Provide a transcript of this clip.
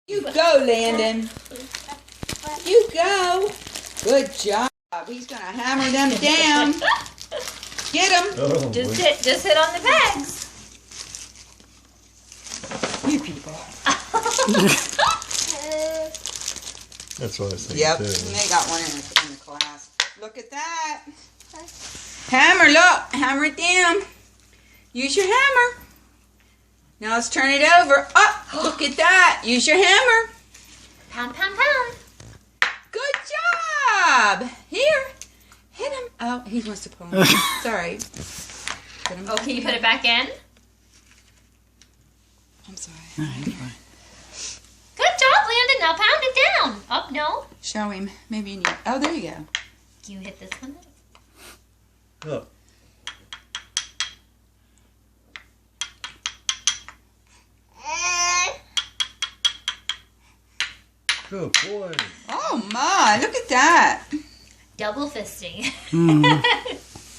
You go, Landon. You go. Good job. He's gonna hammer them down. Get him. Oh, Just hit on the pegs. You people. that's what I was thinking Yep. too. And they got one in the class. Look at that. Hammer, look. Hammer it down. Use your hammer. Now let's turn it over. Oh, look at that. Use your hammer. Pound, pound, pound. Good job. Here. Hit him. Oh, he wants to pull him. Sorry. Put him Oh, can you put it back in? I'm sorry. Good job, Landon. Now pound it down. Up, no. Show him. Maybe you need. Oh, there you go. Can you hit this one? Look. Good boy. Oh my! Look at that. Double fisting.